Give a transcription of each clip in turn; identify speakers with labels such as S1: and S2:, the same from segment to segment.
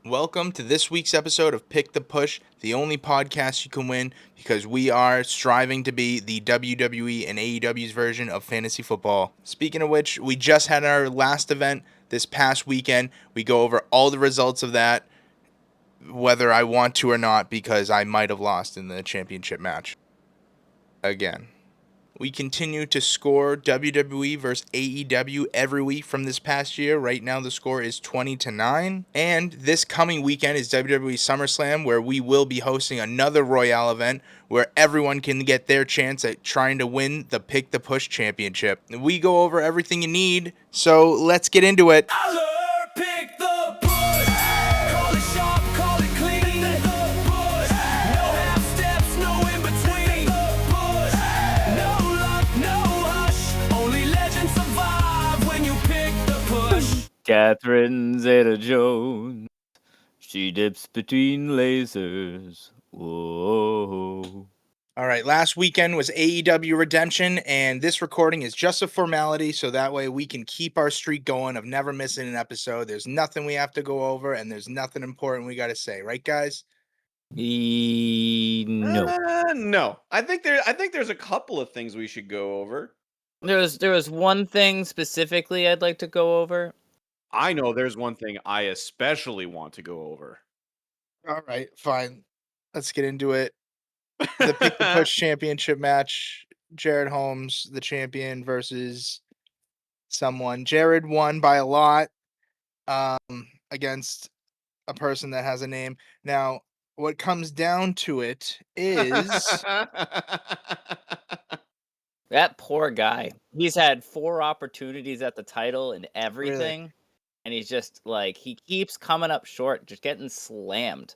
S1: Welcome to this week's episode of Pick the Push, the only podcast you can win because we are striving to be the WWE and AEW's version of fantasy football. Speaking of which, we just had our last event this past weekend. We go over all the results of that, whether I want to or not, because I might have lost in the championship match. Again. We continue to score WWE versus AEW every week from this past year. Right now, the score is 20-9. And this coming weekend is WWE SummerSlam, where we will be hosting another Royale event where everyone can get their chance at trying to win the Pick the Push Championship. We go over everything you need, so let's get into it.
S2: Pick the push. Call it sharp, call it clean. The push. No half steps, no in between. The push. No luck, no hush. Only legends survive when you pick the push.
S3: Catherine Zeta-Jones, she dips between lasers. Whoa.
S1: All right, last weekend was AEW Redemption, and this recording is just a formality, so that way we can keep our streak going of never missing an episode. There's nothing we have to go over, and there's nothing important we got to say, right, guys?
S3: No.
S4: No. I think there's a couple of things we should go over.
S3: There was one thing specifically I'd like to go over.
S4: I know there's one thing I especially want to go over.
S1: All right, fine. Let's get into it. The Pick the Push Championship match. Jared Holmes, the champion, versus someone. Jared won by a lot against a person that has a name. Now, what comes down to it is
S3: That poor guy. He's had 4 opportunities at the title and everything. And he's just like, he keeps coming up short, just getting slammed.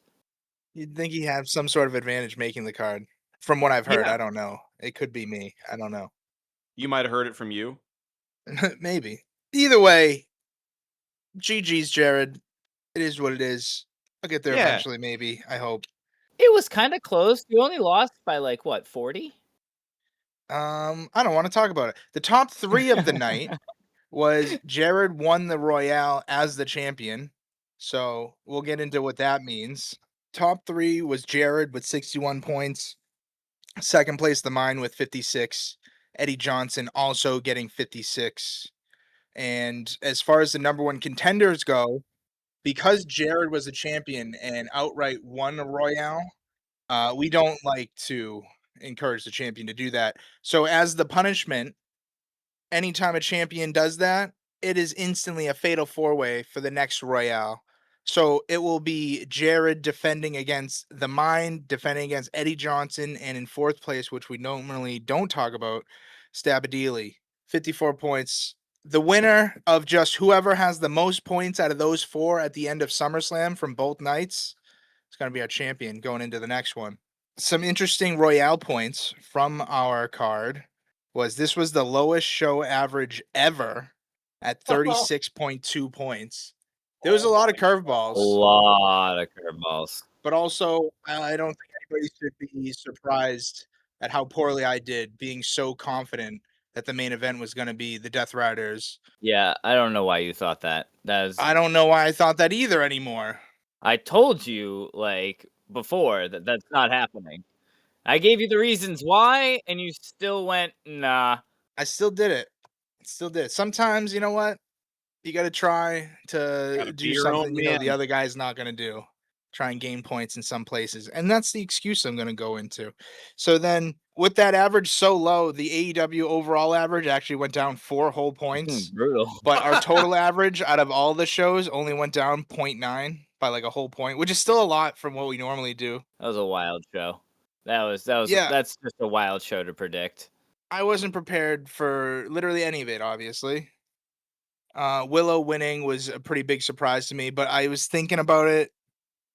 S1: you'd think he had some sort of advantage making the card. From what I've heard,
S4: Yeah.
S1: I don't know. It could be me. I don't know.
S4: You might have heard it from you.
S1: Maybe. Either way, GG's, Jared. It is what it is. I'll get there
S4: Yeah.
S1: eventually, maybe. I hope.
S3: It was kind of close. You only lost by like, what, 40?
S1: I don't want to talk about it. The top 3 of the night was Jared won the Royale as the champion. So we'll get into what that means. Top 3 was Jared with 61 points. Second place, the Mine with 56. Eddie Johnson also getting 56. And as far as the number 1 contenders go, because Jared was a champion and outright won a Royale, we don't like to encourage the champion to do that. So as the punishment, anytime a champion does that, it is instantly a fatal 4-way for the next Royale. So it will be Jared defending against the Mind, defending against Eddie Johnson, and in 4th place, which we normally don't talk about, Stabadili, 54 points. The winner of just whoever has the most points out of those 4 at the end of SummerSlam from both nights is going to be our champion going into the next one. Some interesting Royale points from our card was this was the lowest show average ever at 36.2 points. There was a lot of
S3: A
S1: curveballs,
S3: lot of curveballs.
S1: but also I don't think anybody should be surprised at how poorly I did, being so confident that the main event was going to be the Death Riders.
S3: Yeah, I don't know why you thought that.
S1: I don't know why I thought that either anymore.
S3: I told you, like, before that that's not happening. I gave you the reasons why, and you still went, nah.
S1: I still did it. Sometimes, you know what? You got to try to
S4: Gotta be
S1: do
S4: your own
S1: something you know the
S4: man.
S1: other guy's not going to do. Try and gain points in some places. And that's the excuse I'm going to go into. So then with that average so low, the AEW overall average actually went down 4 whole points.
S3: Brutal.
S1: But our total average out of all the shows only went down 0.9 by like a whole point, which is still a lot from what we normally do.
S3: That was a wild show.
S1: Yeah.
S3: That's just a wild show to predict.
S1: I wasn't prepared for literally any of it, obviously. Willow winning was a pretty big surprise to me, but I was thinking about it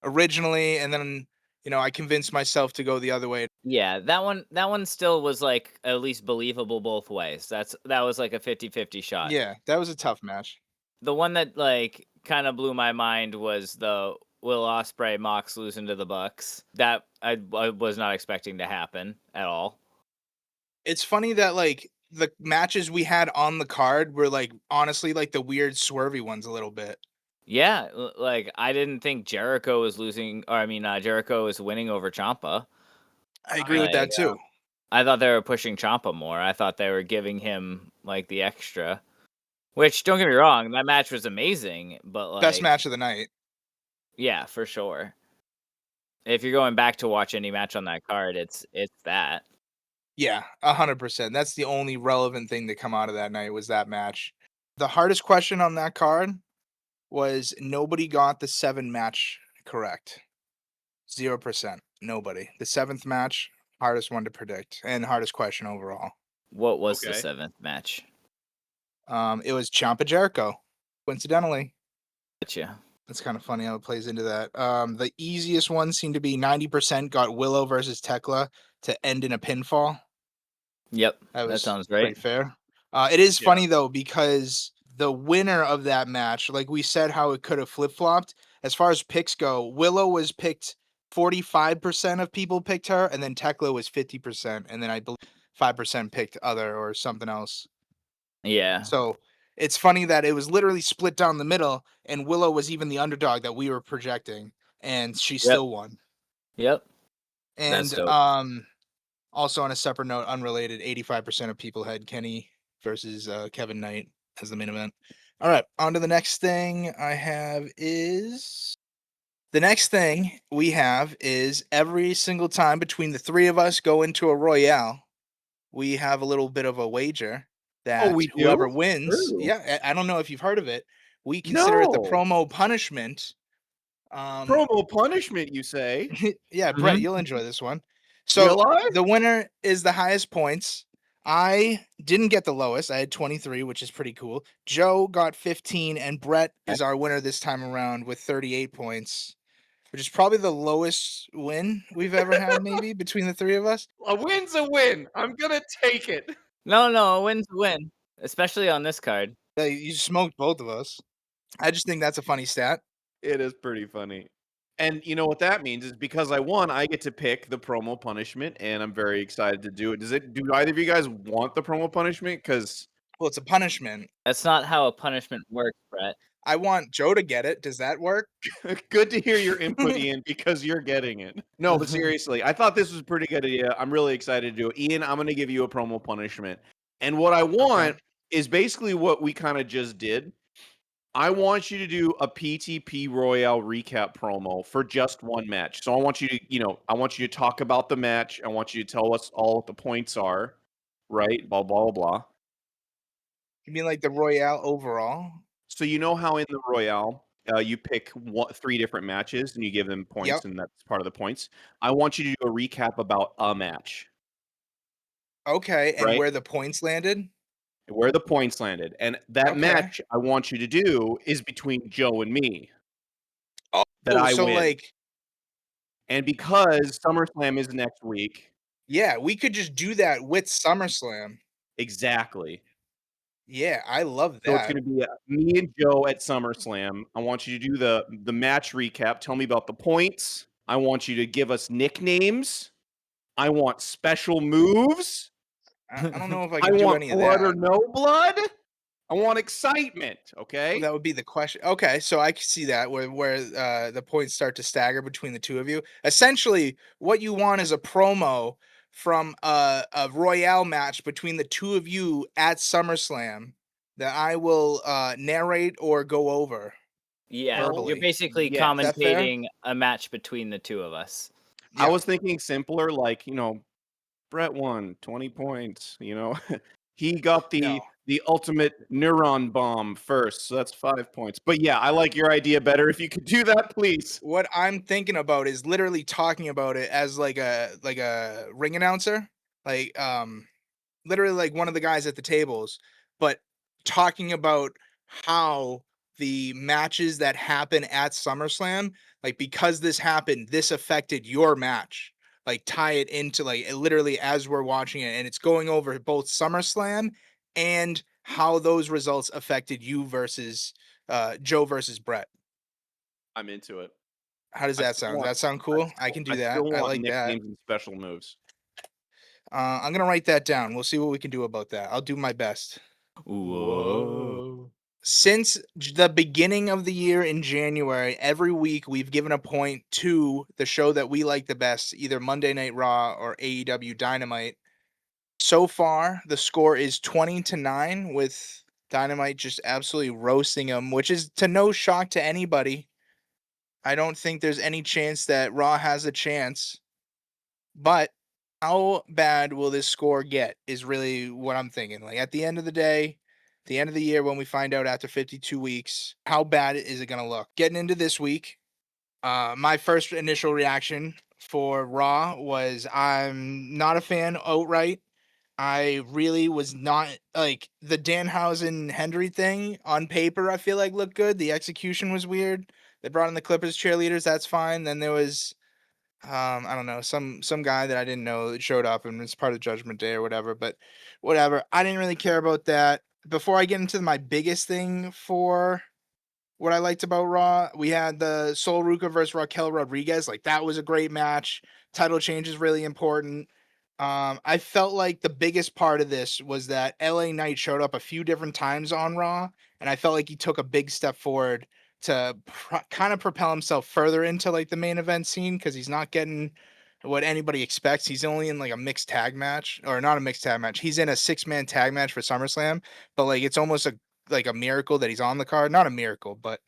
S1: originally, and then I convinced myself to go the other way.
S3: Yeah, that one still was like at least believable both ways. That was like a 50-50 shot.
S1: Yeah, that was a tough match.
S3: The one that like kind of blew my mind was the Will Ospreay Mox losing to the Bucks. That I was not expecting to happen at all.
S1: It's funny that like the matches we had on the card were like honestly like the weird swervy ones a little bit.
S3: Yeah, like I didn't think Jericho was losing, or I mean, Jericho was winning over Ciampa.
S1: I agree with
S4: I
S1: that
S3: Like
S1: too.
S3: I thought they were pushing Ciampa more. I thought they were giving him like the extra. Which don't get me wrong, that match was amazing, but
S1: Best
S3: like,
S1: match of the night.
S3: yeah, for sure. If you're going back to watch any match on that card, it's that.
S1: Yeah, 100%. That's the only relevant thing to come out of that night was that match. The hardest question on that card was nobody got the 7 match correct. 0%. Nobody. The 7th match, hardest one to predict and hardest question overall.
S3: What was the
S4: Okay.
S3: 7th match?
S1: It was Ciampa Jericho. Coincidentally,
S3: Gotcha.
S1: that's kind of funny how it plays into that. The easiest one seemed to be 90% got Willow versus Tekla to end in a pinfall.
S3: Yep,
S1: That
S3: that
S1: was
S3: sounds
S1: pretty
S3: right.
S1: fair. It is
S4: Yeah.
S1: funny though because the winner of that match, like we said, how it could have flip flopped. As far as picks go, Willow was picked 45% of people picked her, and then Tekla was 50%, and then I believe 5% picked other or something else.
S3: Yeah.
S1: So it's funny that it was literally split down the middle, and Willow was even the underdog that we were projecting, and she
S3: Yep.
S1: still won.
S3: Yep. That's
S1: And
S3: dope.
S1: also on a separate note, unrelated, 85% of people had Kenny versus Kevin Knight as the main event. All right, on to the next thing I have is the next thing we have is every single time between the three of us go into a Royale, we have a little bit of a wager
S4: Oh,
S1: that
S4: we
S1: whoever
S4: do?
S1: wins,
S3: True.
S1: yeah, I don't know if you've heard of it. We consider it the
S4: No.
S1: promo punishment. Um,
S4: Promo punishment, you say?
S1: yeah, Brett,
S3: Mhm.
S1: you'll enjoy this one. So
S4: Will I?
S1: the winner is the highest points. I didn't get the lowest. I had 23, which is pretty cool. Joe got 15, and Brett is our winner this time around with 38 points, which is probably the lowest win we've ever had, maybe between the three of us.
S4: A win's a win. I'm gonna take it.
S3: No, no, a win's a win, especially on this card.
S1: Yeah, you smoked both of us. I just think that's a funny stat.
S4: It is pretty funny. And you know what that means is because I won, I get to pick the promo punishment, and I'm very excited to do it. Do either of you guys want the promo punishment? Because
S1: Well, it's a punishment.
S3: That's not how a punishment works, Brett.
S1: I want Joe to get it. Does that work?
S4: good to hear your input, Ian, because you're getting it. No, but seriously, I thought this was a pretty good idea. I'm really excited to do it. Ian, I'm gonna give you a promo punishment. And what I
S1: Okay.
S4: want is basically what we kind of just did. I want you to do a PTP Royale recap promo for just one match. So I want you to, I want you to talk about the match. I want you to tell us all what the points are, right? Blah, blah, blah.
S1: You mean like the Royale overall?
S4: So you know how in the Royale, you pick three different matches and you give them
S1: Yep.
S4: points, and that's part of the points. I want you to do a recap about a match,
S1: Okay, and
S4: right?
S1: where the points landed?
S4: Where the points landed. And that
S1: Okay.
S4: match I want you to do is between Joe and me that
S1: Oh,
S4: I
S1: so
S4: win.
S1: like,
S4: And because SummerSlam is next week,
S1: yeah, we could just do that with SummerSlam.
S4: exactly.
S1: Yeah, I love
S4: So it's
S1: that.
S4: gonna be, me and Joe at SummerSlam. I want you to do the match recap, tell me about the points. I want you to give us nicknames. I want special moves.
S1: I don't know if I
S4: I
S1: could do
S4: want
S1: any of
S4: blood or
S1: that.
S4: no blood. I want excitement,
S1: Well,
S4: okay?
S1: that would be the question. Okay, so I can see that where the points start to stagger between the two of you. Essentially, what you want is a promo from a Royale match between the two of you at SummerSlam that I will narrate or go over
S3: Yeah,
S4: Well,
S3: you're
S1: verbally.
S3: basically
S1: Is
S4: yes.
S1: that fair?
S3: commentating a match between the two of us.
S4: I
S1: Yeah.
S4: was thinking simpler, like, Brett won 20 points, He got
S1: No.
S4: the ultimate neuron bomb first, so that's 5 points. But yeah, I like your idea better. If you could do that, please.
S1: What I'm thinking about is literally talking about it as like a ring announcer, like literally like one of the guys at the tables, but talking about how the matches that happen at SummerSlam, like because this happened, this affected your match. Like tie it into like literally as we're watching it, and it's going over both SummerSlam and how those results affected you versus Joe versus Brett.
S4: I'm into it.
S1: How does
S4: I
S1: that
S4: still
S1: sound? Does
S4: want
S1: that sound
S4: I
S1: cool? I
S4: still
S1: can
S4: I
S1: do that.
S4: still
S1: I
S4: want
S1: like that.
S4: nicknames and special moves.
S1: I'm gonna write that down. We'll see what we can do about that. I'll do my best.
S3: Whoa.
S1: Whoa. Since the beginning of the year in January, every week we've given a point to the show that we like the best, either Monday Night Raw or AEW Dynamite. So far, the score is 20-9 with Dynamite just absolutely roasting them, which is to no shock to anybody. I don't think there's any chance that Raw has a chance. But how bad will this score get is really what I'm thinking. Like at the end of the day, the end of the year when we find out after 52 weeks, how bad is it going to look? Getting into this week, my first initial reaction for Raw was I'm not a fan outright. I really was not like the Danhausen Hendry thing on paper. I feel like looked good. The execution was weird. They brought in the Clippers cheerleaders. That's fine. Then there was I don't know, some guy that I didn't know that showed up and it's part of Judgment Day or whatever, but whatever. I didn't really care about that. Before I get into my biggest thing for what I liked about Raw, we had the Sol Ruca versus Raquel Rodriguez. Like that was a great match. Title change is really important. I felt like the biggest part of this was that LA Knight showed up a few different times on Raw, and I felt like he took a big step forward to kind of propel himself further into like the main event scene because he's not getting what anybody expects. He's only in like a mixed tag match, or not a mixed tag match. He's in a 6-man tag match for SummerSlam, but like it's almost like a miracle that he's on the card. Not a miracle, but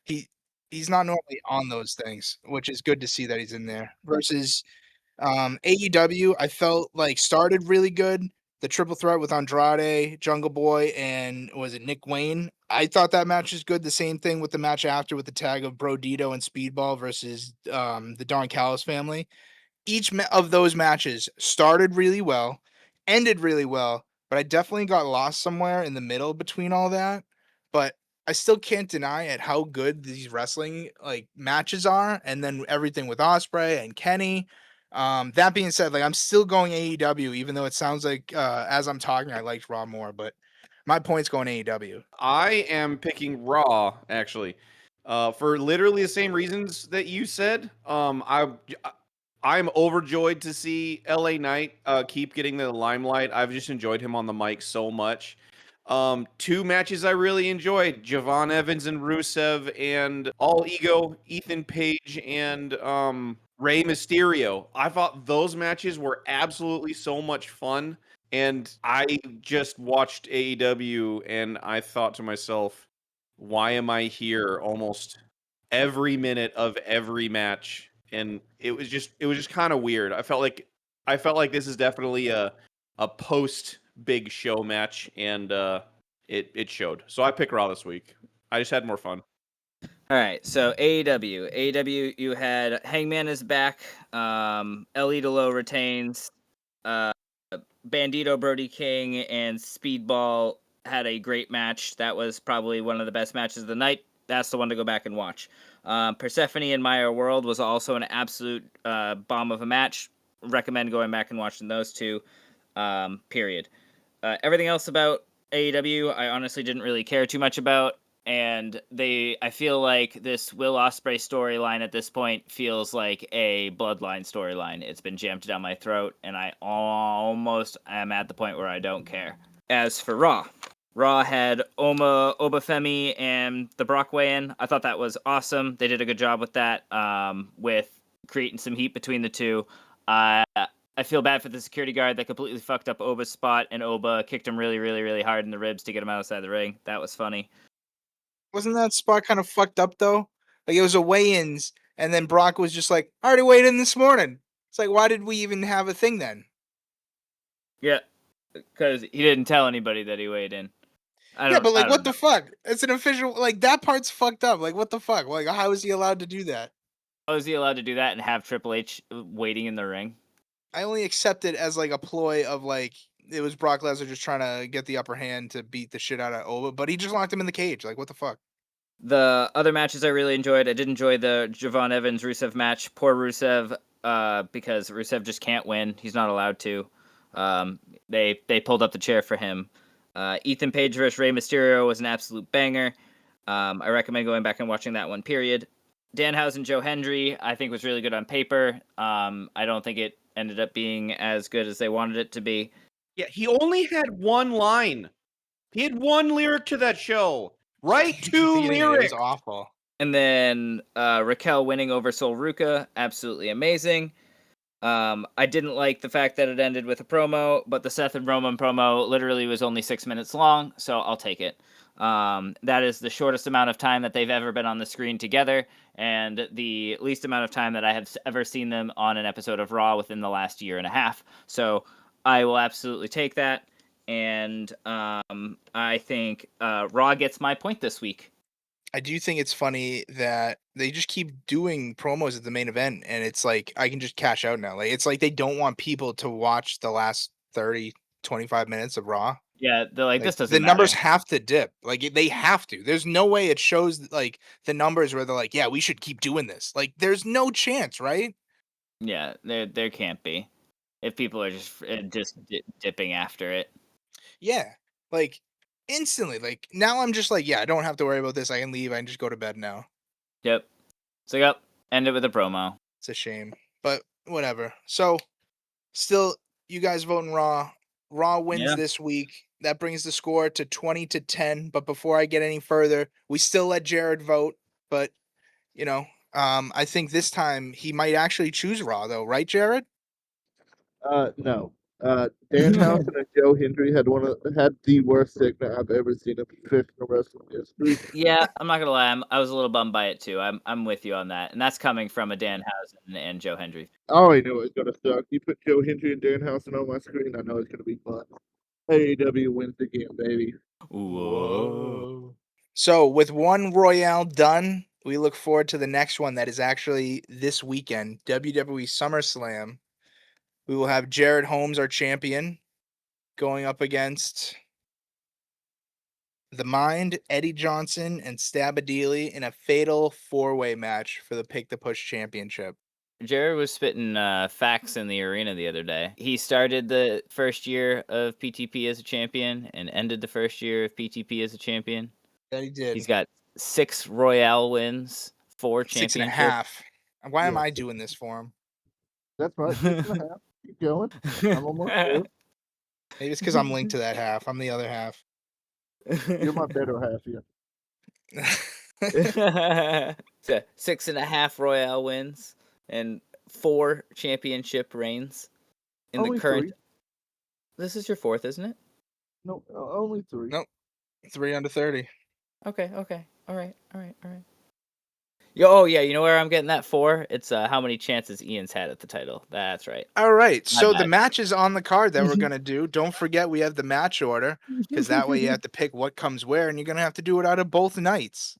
S1: he he's not normally on those things, which is good to see that he's in there. Versus AEW, I felt like started really good. The triple threat with Andrade, Jungle Boy, and was it Nick Wayne? I thought that match was good. The same thing with the match after with the tag of Bro Dito and Speedball versus the Don Callis family. Each of those matches started really well, ended really well, but I definitely got lost somewhere in the middle between all that. But I still can't deny at how good these wrestling like matches are, and then everything with Osprey and Kenny. That being said, like I'm still going AEW, even though it sounds like as I'm talking, I liked Raw more, but my point's going AEW.
S4: I am picking Raw actually, for literally the same reasons that you said. I'm overjoyed to see LA Knight keep getting the limelight. I've just enjoyed him on the mic so much. Two matches I really enjoyed: Javon Evans and Rusev, and All Ego, Ethan Page and Rey Mysterio. I thought those matches were absolutely so much fun. And I just watched AEW and I thought to myself, why am I here almost every minute of every match? And it was just kind of weird. I felt like this is definitely a post big show match, and it showed. So I pick Raw this week. I just had more fun.
S3: All right, so AEW, you had Hangman is back. El Idolo retains. Uh, Bandito, Brody King, and Speedball had a great match. That was probably one of the best matches of the night. That's the one to go back and watch. Persephone and Maya World was also an absolute bomb of a match. Recommend going back and watching those two. Period. Everything else about AEW, I honestly didn't really care too much about. And I feel like this Will Ospreay storyline at this point feels like a Bloodline storyline. It's been jammed down my throat, and I almost am at the point where I don't care. As for Raw had Obafemi and the Brock weigh-in. I thought that was awesome. They did a good job with that, with creating some heat between the two. I feel bad for the security guard that completely fucked up Oba's spot, and Oba kicked him really, really, really hard in the ribs to get him outside the ring. That was funny.
S1: Wasn't that spot kind of fucked up though? Like it was a weigh-ins, and then Brock was just like, "I already weighed in this morning." It's like, why did we even have a thing then?
S3: Yeah, because he didn't tell anybody that he weighed in.
S1: Yeah, but
S3: I
S1: like,
S3: don't
S1: what
S3: know.
S1: the fuck? It's an official. Like that part's fucked up. Like, what the fuck? Like, how is he allowed to do that?
S3: How is he allowed to do that and have Triple H waiting in the ring?
S1: I only accept it as like a ploy of like it was Brock Lesnar just trying to get the upper hand to beat the shit out of Oba, but he just locked him in the cage. Like, what the fuck?
S3: The other matches I really enjoyed. I did enjoy the Javon Evans Rusev match. Poor Rusev, because Rusev just can't win. He's not allowed to. They pulled up the chair for him. Ethan Page versus Rey Mysterio was an absolute banger. I recommend going back and watching that one. Period. Danhausen Joe Hendry, I think was really good on paper. I don't think it ended up being as good as they wanted it to be.
S4: Yeah, he only had one line. He had one lyric to that show. Write 2
S1: Beating it was
S4: lyrics.
S1: awful.
S3: And then Raquel winning over Sol Ruca, absolutely amazing. I didn't like the fact that it ended with a promo, but the Seth and Roman promo literally was only 6 minutes long, so I'll take it. That is the shortest amount of time that they've ever been on the screen together, and the least amount of time that I have ever seen them on an episode of Raw within the last year and a half. So I will absolutely take that, and I think Raw gets my point this week.
S1: I do think it's funny that they just keep doing promos at the main event, and it's like I can just cash out now. Like it's like they don't want people to watch the last 30, 25 minutes of Raw.
S3: Yeah, they're like,
S1: Like
S3: this
S1: the
S3: doesn't
S1: numbers
S3: matter.
S1: have to dip. Like they have to. There's no way it shows like the numbers where they're like, yeah, we should keep doing this. Like there's no chance, right?
S3: Yeah, there can't be if people are just dipping after it.
S1: Yeah. Like instantly. Like now I'm just like, yeah, I don't have to worry about this. I can leave. I can just go to bed now.
S3: Yep. So yep, end it with a promo.
S1: It's a shame. But whatever. So still you guys voting Raw. Raw wins
S3: Yeah.
S1: this week. That brings the score to 20-10. But before I get any further, we still let Jared vote. But you know, I think this time he might actually choose Raw though, right, Jared?
S5: No. Danhausen and Joe Hendry had the worst segment I've ever seen in professional wrestling history.
S3: Yeah, I'm not gonna lie, I was a little bummed by it too. I'm with you on that, and that's coming from a Danhausen and Joe Hendry.
S5: I already knew it was gonna suck. You put Joe Hendry and Danhausen on my screen, I know it's gonna be fun. AEW wins again, baby.
S3: Whoa.
S1: So with one Royale done, we look forward to the next one that is actually this weekend, WWE SummerSlam. We will have Jared Holmes, our champion, going up against The Mind, Eddie Johnson, and Stabadili in a fatal four-way match for the Pick the Push Championship.
S3: Jared was spitting facts in the arena the other day. He started the first year of PTP as a champion and ended the first year of PTP as a champion.
S1: That he did.
S3: He's got 6 Royale wins, 4
S1: 6 and a
S3: championships.
S1: half. Why am
S5: Yeah,
S1: I doing this for him?
S5: That's right, 6.5. Keep going. I'm almost there.
S1: Maybe it's because I'm linked to that half. I'm the other half.
S5: You're my better half here.
S3: So 6.5 Royale wins and 4 championship reigns in
S5: Only
S3: the current.
S5: 3.
S3: This is your 4th, isn't it?
S5: No, only 3.
S1: Nope. 3 under 30.
S3: Okay. All right. Oh yeah, you know where I'm getting that 4? It's how many chances Ian's had at the title. That's right.
S1: All right.
S3: My
S1: So the
S3: bad.
S1: matches on the card that we're going to do, don't forget we have the match order because that way you have to pick what comes where, and you're going to have to do it out of both nights.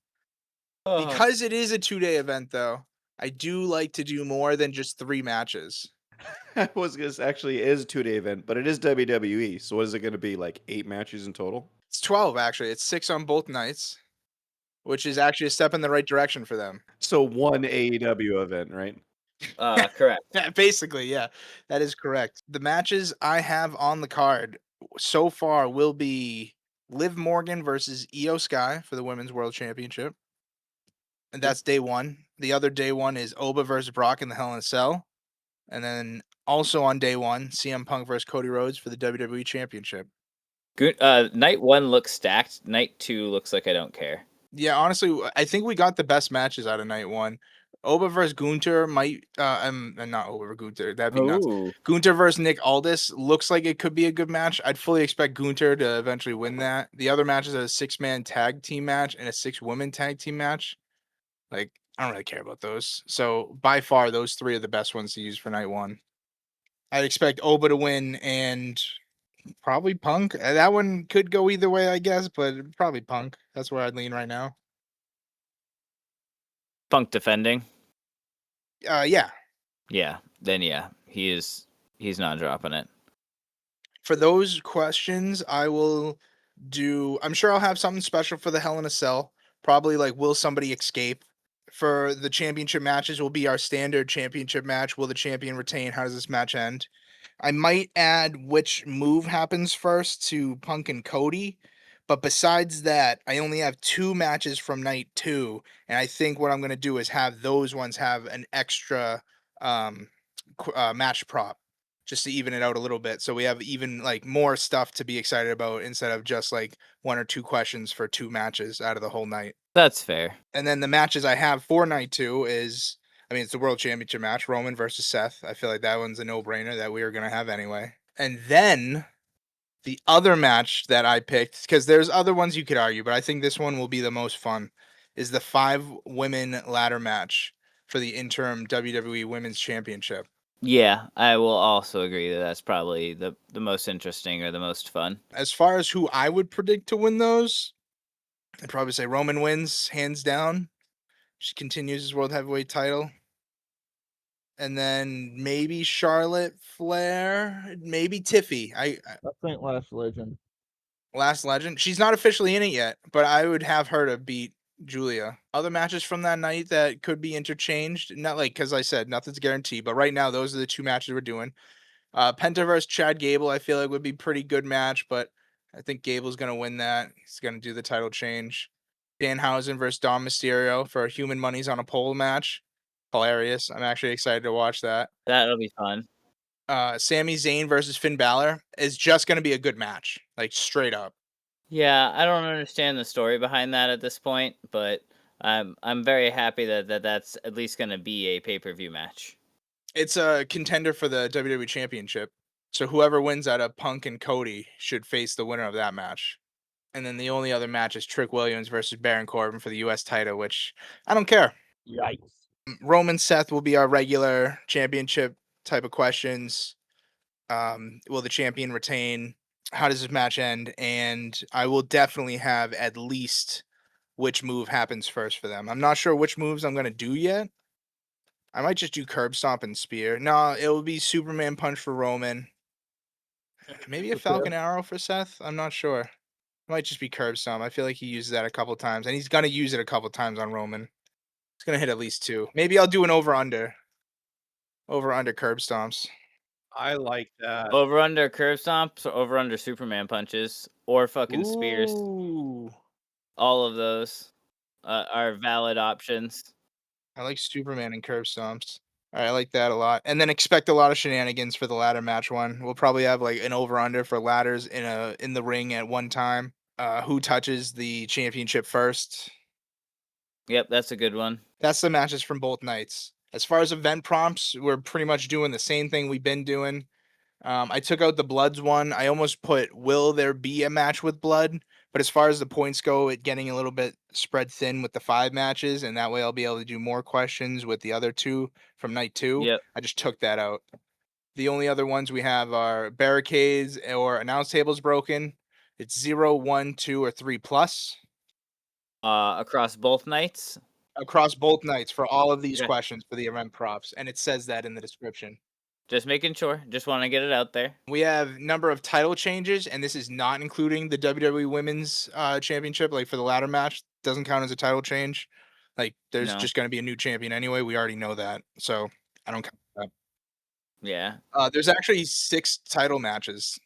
S1: Because it is a 2-day event, though, I do like to do more than just 3 matches.
S4: I was gonna say, actually, it is a 2-day event, but it is WWE. So what is it going to be, like 8 matches in total?
S1: It's 12, actually. It's 6 on both nights, which is actually a step in the right direction for them.
S4: So one AEW event, right?
S3: Correct.
S1: Yeah, basically, yeah, that is correct. The matches I have on the card so far will be Liv Morgan versus Io Sky for the Women's World Championship. And that's day 1. The other day 1 is Oba versus Brock in the Hell in a Cell. And then also on day 1, CM Punk versus Cody Rhodes for the WWE Championship.
S3: Good. Night 1 looks stacked. Night 2 looks like I don't care.
S1: Yeah, honestly, I think we got the best matches out of night 1. Oba versus Gunter might not Oba versus Gunter. That'd be nuts.
S3: Ooh.
S1: Gunter versus Nick Aldis looks like it could be a good match. I'd fully expect Gunter to eventually win that. The other matches are a 6-man tag team match and a 6-woman tag team match. Like, I don't really care about those. So by far, those 3 are the best ones to use for night 1. I'd expect Oba to win and probably Punk. That one could go either way, I guess, but probably Punk. That's where I'd lean right now.
S3: Punk defending.
S1: Yeah.
S3: Yeah. Then yeah, he's not dropping it.
S1: For those questions, I will do. I'm sure I'll have something special for the Hell in a Cell. Probably like, will somebody escape? For the championship matches, will be our standard championship match. Will the champion retain? How does this match end? I might add which move happens first to Punk and Cody. But besides that, I only have 2 matches from night 2. And I think what I'm going to do is have those ones have an extra match prop just to even it out a little bit. So we have even like more stuff to be excited about instead of just like one or two questions for two matches out of the whole night.
S3: That's fair.
S1: And then the matches I have for night two is, I mean, it's the World Championship match, Roman versus Seth. I feel like that one's a no brainer that we are going to have anyway. And then the other match that I picked, because there's other ones you could argue, but I think this one will be the most fun, is the 5 women ladder match for the interim WWE Women's Championship.
S3: Yeah, I will also agree that that's probably the most interesting or the most fun.
S1: As far as who I would predict to win those, I'd probably say Roman wins, hands down. She continues his World Heavyweight title. And then maybe Charlotte Flair, maybe Tiffy.
S5: I think Last Legend.
S1: Last Legend. She's not officially in it yet, but I would have her to beat Julia. Other matches from that night that could be interchanged. Not like, because I said nothing's guaranteed, but right now those are the two matches we're doing. Penta versus Chad Gable, I feel like would be pretty good match, but I think Gable's gonna win that. He's gonna do the title change. Danhausen versus Dom Mysterio for Human Money's on a pole match. Hilarious. I'm actually excited to watch that.
S3: That'll be fun.
S1: Sami Zayn versus Finn Balor is just gonna be a good match, like straight up.
S3: Yeah, I don't understand the story behind that at this point, but I'm very happy that that's at least going to be a pay-per-view match.
S1: It's a contender for the WWE Championship. So whoever wins out of Punk and Cody should face the winner of that match. And then the only other match is Trick Williams versus Baron Corbin for the US title, which I don't care.
S5: Yikes.
S1: Roman Seth will be our regular championship type of questions. Will the champion retain? How does this match end? And I will definitely have at least which move happens first for them. I'm not sure which moves I'm going to do yet. I might just do curb stomp and spear. No, it will be Superman punch for Roman. Maybe a
S5: Okay.
S1: Falcon Arrow for Seth. I'm not sure. It might just be curb stomp. I feel like he uses that a couple times, and he's gonna use it a couple times on Roman. He's gonna hit at least 2. Maybe I'll do an over under. Over under curb stomps.
S4: I like that.
S3: Over under curve stomps, or over under Superman punches, or fucking spears.
S1: Ooh,
S3: All of those are valid options.
S1: I like Superman and curb stomps. All right, I like that a lot. And then expect a lot of shenanigans for the ladder match one. We'll probably have like an over under for ladders in the ring at one time. Who touches the championship first?
S3: Yep, that's a good one.
S1: That's the matches from both nights. As far as event prompts, we're pretty much doing the same thing we've been doing. I took out the Bloods one. I almost put, will there be a match with Blood? But as far as the points go, it getting a little bit spread thin with the 5 matches, and that way I'll be able to do more questions with the other 2 from night 2.
S3: Yep.
S1: I just took that out. The only other ones we have are barricades or announce tables broken. It's 0, 1, 2, or 3 plus.
S3: Across both nights.
S1: Across both nights for all of these
S3: Okay.
S1: questions for the event props, and it says that in the description.
S3: Just making sure. Just want to get it out there.
S1: We have number of title changes, and this is not including the WWE Women's Championship. Like for the ladder match, doesn't count as a title change. Like there's
S3: No.
S1: just going to be a new champion anyway. We already know that, so I don't count that.
S3: Yeah.
S1: There's actually 6 title matches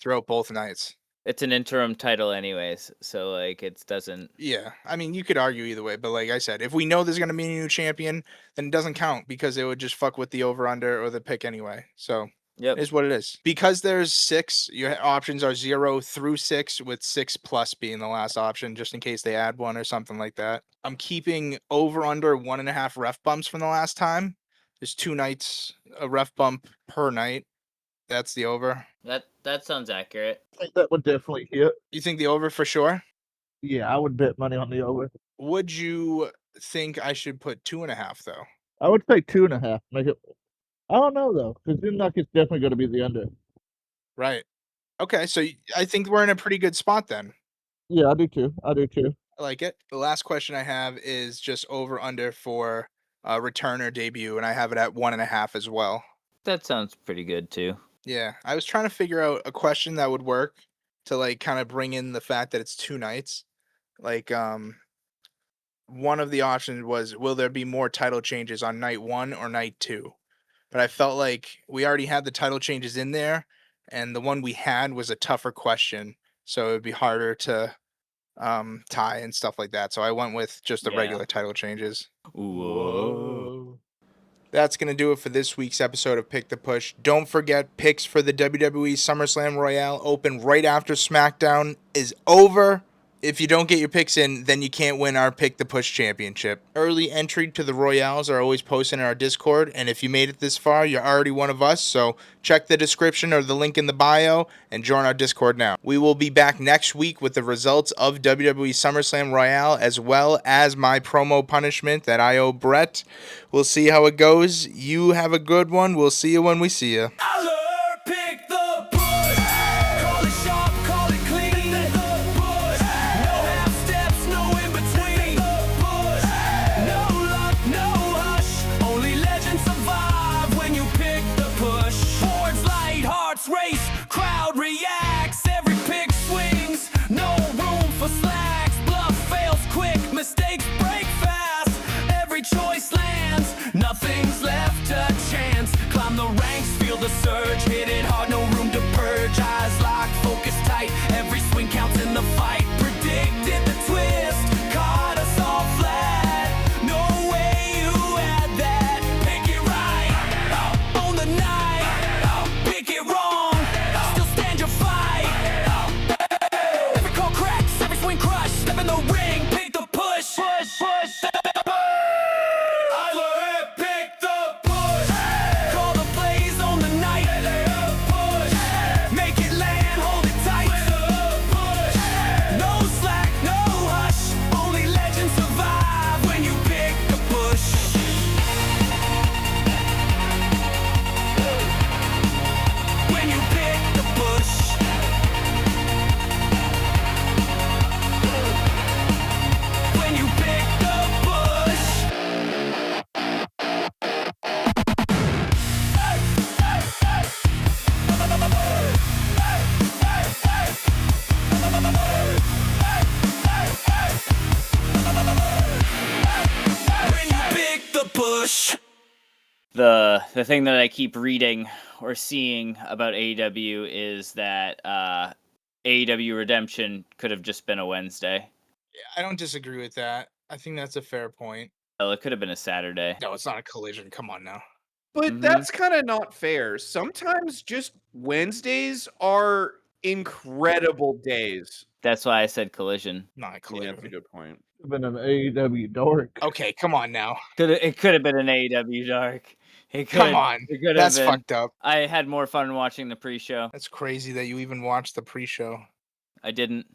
S1: throughout both nights.
S3: It's an interim title anyways, so like it doesn't.
S1: Yeah, I mean you could argue either way, but like I said, if we know there's going to be a new champion, then it doesn't count because it would just fuck with the over under or the pick anyway. So
S3: Yep.
S1: is what it is. Because there's 6, your options are 0 through 6, with 6 plus being the last option, just in case they add one or something like that. I'm keeping over under 1.5 ref bumps from the last time. There's 2 nights, a ref bump per night. That's the over.
S3: That sounds accurate.
S5: I think that would definitely hit.
S1: You think the over for sure?
S5: Yeah, I would bet money on the over.
S1: Would you think I should put 2.5 though?
S5: I would say 2.5. Make it. I don't know though, because then like it's definitely going to be the under.
S1: Right. Okay, so I think we're in a pretty good spot then.
S5: Yeah, I do too. I do too.
S1: I like it. The last question I have is just over under for return or debut, and I have it at 1.5 as well.
S3: That sounds pretty good too.
S1: Yeah, I was trying to figure out a question that would work to like kind of bring in the fact that it's 2 nights. Like one of the options was, will there be more title changes on night 1 or night 2? But I felt like we already had the title changes in there, and the one we had was a tougher question, so it would be harder to tie and stuff like that. So I went with just the
S3: Yeah.
S1: regular title changes.
S3: Whoa.
S1: That's going to do it for this week's episode of Pick the Push. Don't forget, picks for the WWE SummerSlam Royale open right after SmackDown is over. If you don't get your picks in, then you can't win our Pick the Push championship. Early entry to the Royales are always posted in our Discord, and if you made it this far, you're already one of us, so check the description or the link in the bio and join our Discord now. We will be back next week with the results of WWE SummerSlam Royale, as well as my promo punishment that I owe Brett. We'll see how it goes. You have a good one. We'll see you when we see you.
S2: Aller, pick the push. Call it sharp, call it clean. The push. No half steps, no in between. The push. No luck, no hush. Only legends survive when you pick the push. Boards light, hearts race, crowd reacts. Every pick swings, no room for slacks. Bluff fails quick, mistakes break fast. Every choice lands, nothing's left to chance. Climb the ranks, feel the surge, hit it hard, no room to purge. Eyes locked, focus tight, every swing counts in the fight. Predicted the twist, caught us all flat. No way you had that. Pick it right, own the night. Pick it wrong, still stand your fight. Every call cracks, every swing crushed. Step in the ring, pick the push. I will pick the push. Call the plays on the night. Push. Make it land, hold it tight. Push. No slack, no hush. Only legends survive when you pick the push. When you pick the push. When you pick the push. When you pick the push.
S3: The thing that I keep reading or seeing about AEW is that AEW Redemption could have just been a Wednesday.
S1: I don't disagree with that. I think that's a fair point.
S3: Well, it could have been a Saturday.
S1: No, it's not a collision. Come on now.
S4: But
S3: Mhm.
S4: that's kind of not fair. Sometimes just Wednesdays are incredible days.
S3: That's why I said collision.
S1: Not a
S4: Yeah,
S1: collision.
S4: that's a good point.
S5: Been an AEW dork.
S1: Okay, come on now.
S3: It could have been an AEW dark. It could.
S1: Come on.
S3: It could
S1: That's
S3: have been.
S1: fucked up.
S3: I had more fun watching the pre-show.
S1: That's crazy that you even watched the pre-show.
S3: I didn't.